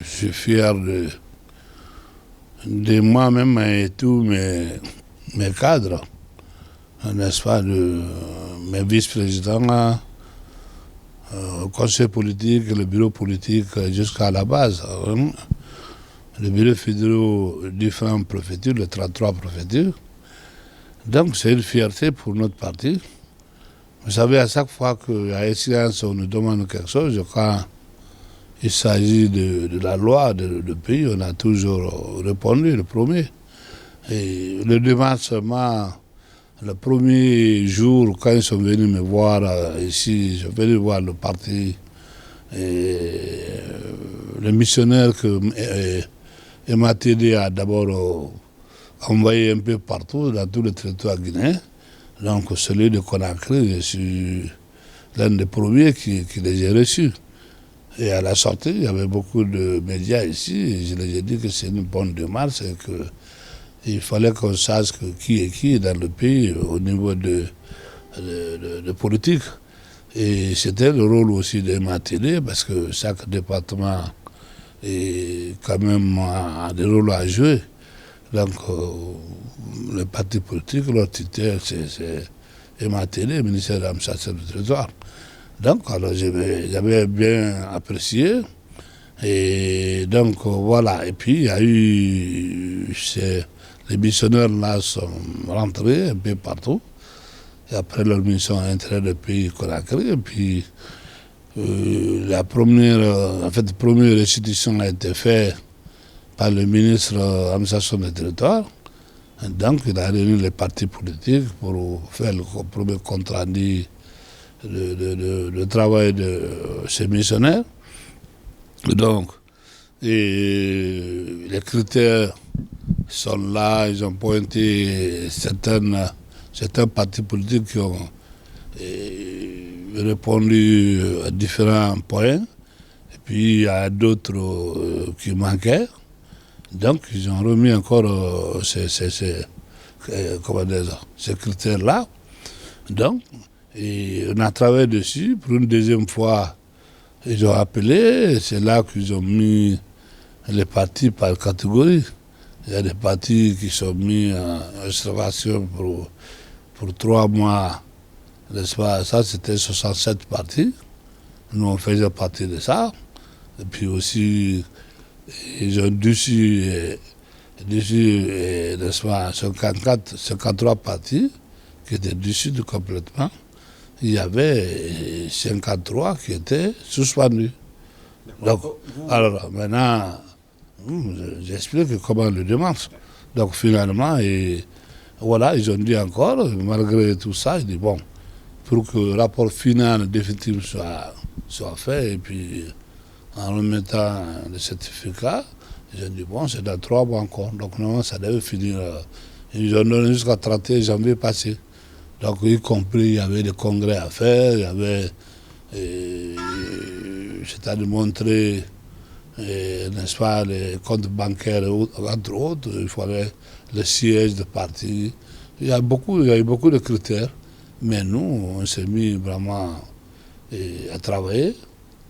Je suis fier de moi-même et tous mes cadres, n'est-ce pas, de mes vice-présidents, au conseil politique, le bureau politique jusqu'à la base. Le bureau fédéral, différentes préfectures, les 33 préfectures. Donc c'est une fierté pour notre parti. Vous savez, à chaque fois qu'il y a échéance, on nous demande quelque chose, je crois il s'agit de la loi de pays, on a toujours répondu, le premier. Et le dimanche seulement, le premier jour, quand ils sont venus me voir ici, je suis venu voir le parti, le missionnaire que MATD a d'abord envoyé un peu partout, dans tout le territoire guinéen. Donc celui de Conakry, je suis l'un des premiers qui les a reçus. Et à la sortie, il y avait beaucoup de médias ici, et je leur ai dit que c'est une bonne démarche et qu'il fallait qu'on sache qui est qui dans le pays au niveau de politique. Et c'était le rôle aussi de MATD, parce que chaque département quand même a des rôles à jouer. Donc, le parti politique, leur titre, c'est MATD, ministère de l'administration du territoire. Donc, alors, j'avais bien apprécié. Et donc, voilà. Et puis, il y a eu... Les missionnaires, là, sont rentrés un peu partout. Et après leur mission à l'intérieur du pays Conakry. Et puis, la première restitution a été faite par le ministre de l'administration du territoire. Donc, il a réuni les partis politiques pour faire le premier compte rendu de travail de ces missionnaires. Donc, les critères sont là, ils ont pointé certains partis politiques qui ont répondu à différents points, et puis il y a d'autres qui manquaient. Donc, ils ont remis encore ces critères-là. Donc, et on a travaillé dessus. Pour une deuxième fois, ils ont appelé. C'est là qu'ils ont mis les partis par catégorie. Il y a des partis qui sont mis en observation pour 3 mois. N'est-ce pas? Ça, c'était 67 partis. Nous, on faisait partie de ça. Et puis aussi, ils ont dessus n'est-ce pas, 53 partis qui étaient dessus complètement. Il y avait 53 qui étaient suspendus. Donc, alors maintenant, j'explique comment le démarche. Donc finalement, voilà, ils ont dit encore, malgré tout ça, ils disent bon, pour que le rapport final définitif soit fait, et puis en remettant le certificat, ils ont dit bon, c'est dans 3 mois encore. Donc normalement, ça devait finir. Ils ont donné jusqu'à 31 janvier passé. Donc, y compris, il y avait des congrès à faire, il y avait, c'est-à-dire montrer, n'est-ce pas, les comptes bancaires, entre autres, il fallait le siège de parti. Il y a eu beaucoup de critères, mais nous, on s'est mis vraiment à travailler.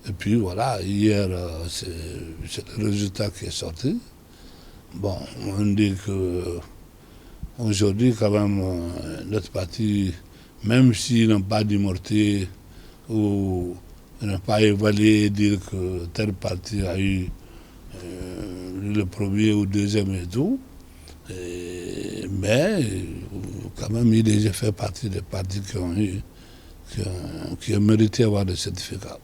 Et puis voilà, hier, c'est le résultat qui est sorti. Bon, on dit que aujourd'hui, quand même, notre parti, même s'ils n'ont pas d'immorté ou n'ont pas évalué, dire que tel parti a eu le premier ou deuxième et tout, mais quand même, il a déjà fait partie des partis qui ont mérité d'avoir des certificats.